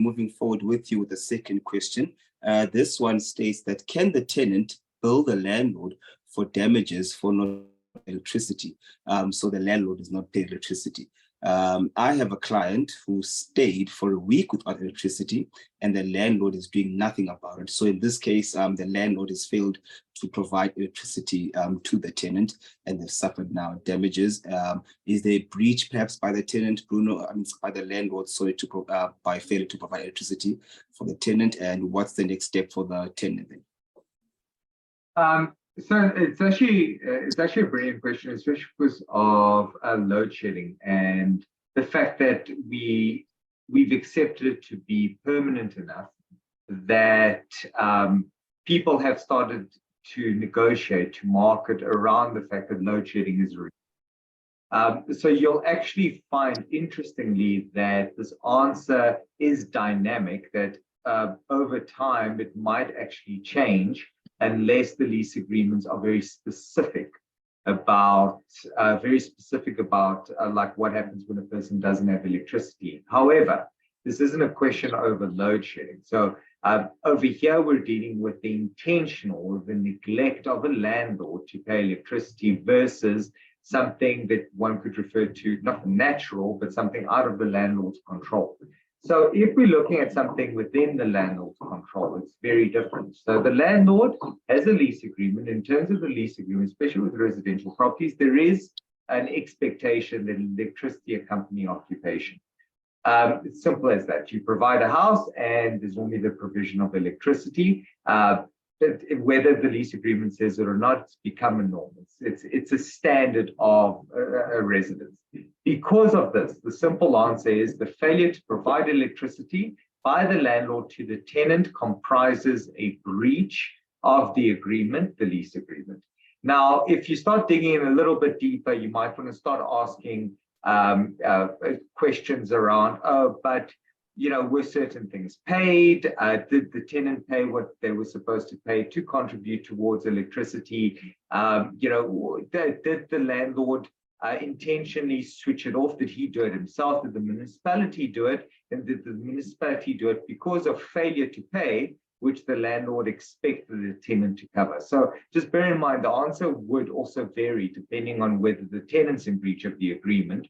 moving forward with you with the second question. This one states that, can the tenant bill the landlord for damages for not electricity? So the landlord is not paying electricity. I have a client who stayed for a week without electricity and the landlord is doing nothing about it. So in this case, the landlord has failed to provide electricity to the tenant and they've suffered now damages. Is there a breach perhaps by the tenant, Bruno, by the landlord, sorry, by failure to provide electricity for the tenant? And what's the next step for the tenant then? So it's actually a brilliant question, especially because of load shedding and the fact that we've accepted it to be permanent enough that people have started to negotiate, to market around the fact that load shedding is real. So you'll actually find, interestingly, that this answer is dynamic, that over time it might actually change unless the lease agreements are very specific about like what happens when a person doesn't have electricity. However, this isn't a question over load shedding. So over here, we're dealing with the intentional or the neglect of a landlord to pay electricity versus something that one could refer to, not natural, but something out of the landlord's control. So if we're looking at something within the landlord's control, it's very different. So the landlord has a lease agreement. In terms of the lease agreement, especially with residential properties, there is an expectation that electricity accompany occupation. It's simple as that. You provide a house and there's only the provision of electricity. Whether the lease agreement says it or not, it's become a norm. It's a standard of a residence. Because of this, the simple answer is the failure to provide electricity by the landlord to the tenant comprises a breach of the agreement, the lease agreement. Now, if you start digging in a little bit deeper, you might want to start asking questions around, but were certain things paid? Did the tenant pay what they were supposed to pay to contribute towards electricity? Did the landlord intentionally switch it off? Did he do it himself? Did the municipality do it? And did the municipality do it because of failure to pay, which the landlord expected the tenant to cover? So just bear in mind, the answer would also vary depending on whether the tenant's in breach of the agreement,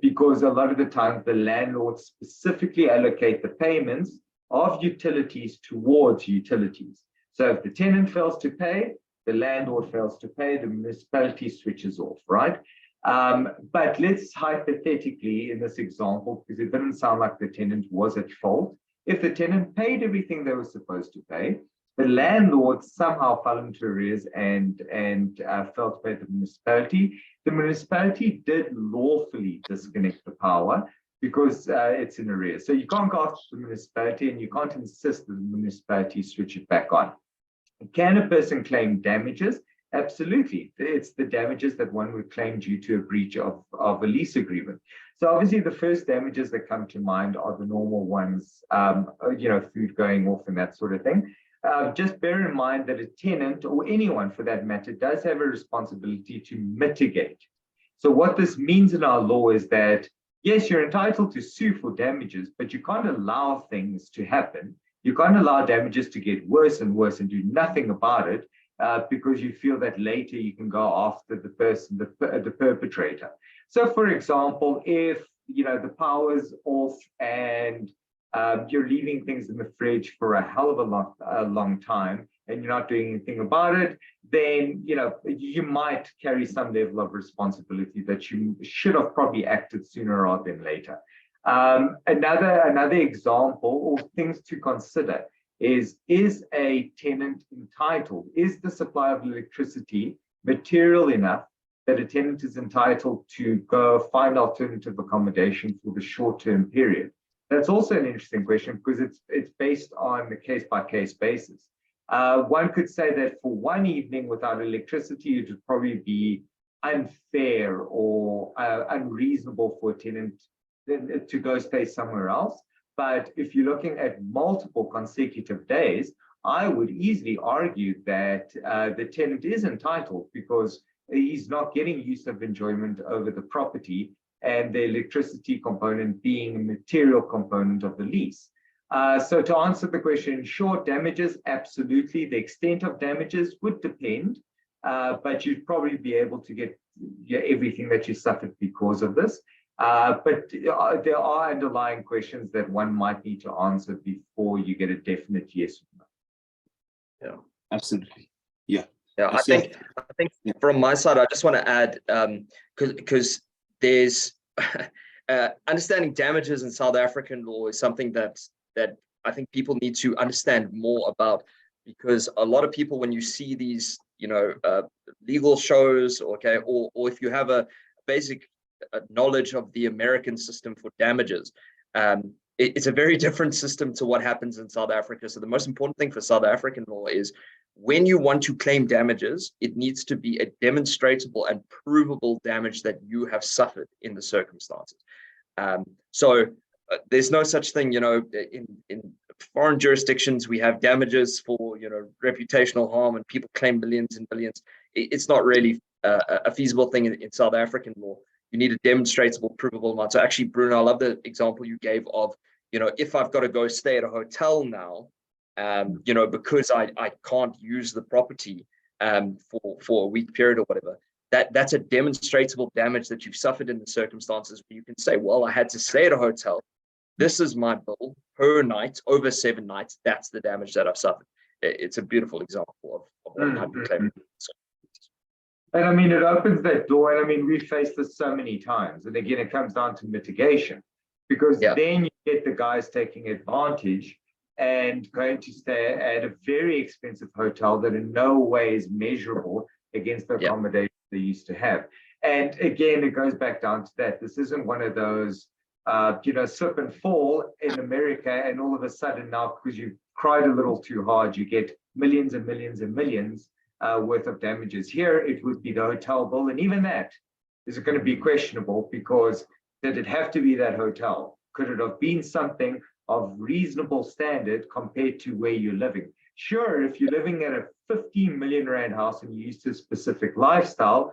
because a lot of the time the landlords specifically allocate the payments of utilities towards utilities. So if the tenant fails to pay, the landlord fails to pay, the municipality switches off, right? But let's hypothetically, in this example, because it didn't sound like the tenant was at fault, if the tenant paid everything they were supposed to pay, the landlord somehow fell into arrears and failed to pay the municipality. The municipality did lawfully disconnect the power because it's in arrears. So you can't go after the municipality and you can't insist that the municipality switch it back on. Can a person claim damages? Absolutely. It's the damages that one would claim due to a breach of a lease agreement. So obviously the first damages that come to mind are the normal ones, food going off and that sort of thing. Just bear in mind that a tenant, or anyone for that matter, does have a responsibility to mitigate. So what this means in our law is that, yes, you're entitled to sue for damages, but you can't allow things to happen. You can't allow damages to get worse and worse and do nothing about it because you feel that later you can go after the person, the perpetrator. So for example, if the power's off and you're leaving things in the fridge for a hell of a long time and you're not doing anything about it, then you might carry some level of responsibility that you should have probably acted sooner rather than later. Another example or things to consider is a tenant entitled? Is the supply of electricity material enough that a tenant is entitled to go find alternative accommodation for the short-term period? That's also an interesting question because it's based on a case-by-case basis. One could say that for one evening without electricity, it would probably be unfair or unreasonable for a tenant to go stay somewhere else. But if you're looking at multiple consecutive days, I would easily argue that the tenant is entitled because he's not getting use of enjoyment over the property and the electricity component being a material component of the lease. So to answer the question, short damages, absolutely. The extent of damages would depend, but you'd probably be able to get everything that you suffered because of this. But there are underlying questions that one might need to answer before you get a definite yes or no. Yeah, absolutely. Yeah. Yeah, I think from my side, I just want to add, because there's understanding damages in South African law is something that I think people need to understand more about, because a lot of people, when you see these, legal shows, okay, or if you have a basic knowledge of the American system for damages, it's a very different system to what happens in South Africa. So the most important thing for South African law is, when you want to claim damages, it needs to be a demonstrable and provable damage that you have suffered in the circumstances. So there's no such thing, in foreign jurisdictions, we have damages for, reputational harm, and people claim millions and billions. It's not really a feasible thing in South African law. You need a demonstrable, provable amount. So actually, Bruno, I love the example you gave of, if I've got to go stay at a hotel now, because I can't use the property for a week period or whatever, that's a demonstrable damage that you've suffered in the circumstances where you can say, well, I had to stay at a hotel. This is my bill per night over 7 nights. That's the damage that I've suffered. It's a beautiful example of what might be claimed. And I mean, it opens that door. And I mean, we've faced this so many times. And again, it comes down to mitigation, because then you get the guys taking advantage and going to stay at a very expensive hotel that in no way is measurable against the accommodation they used to have. And again, it goes back down to that. This isn't one of those, slip and fall in America, and all of a sudden now, because you cried a little too hard, you get millions and millions and millions worth of damages. Here, it would be the hotel bill. And even that is going to be questionable, because did it have to be that hotel? Could it have been something of reasonable standard compared to where you're living? Sure, if you're living at a 15 million rand house and you're used to a specific lifestyle,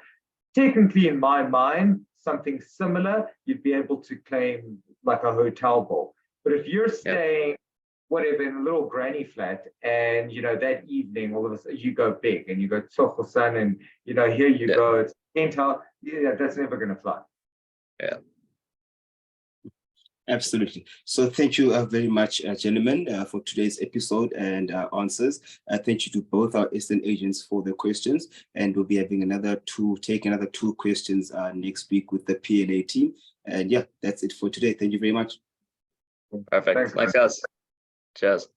technically in my mind, something similar, you'd be able to claim like a hotel bill. But if you're staying whatever in a little granny flat, and that evening all of a sudden you go big and you go Tsogo Sun, and here you go, it's penthouse, that's never going to fly. Yeah. Absolutely. So thank you very much, gentlemen, for today's episode and answers. Thank you to both our estate agents for the questions, and we'll be having another two questions next week with the P&A team. And yeah, that's it for today. Thank you very much. Perfect. Thanks, guys. Cheers.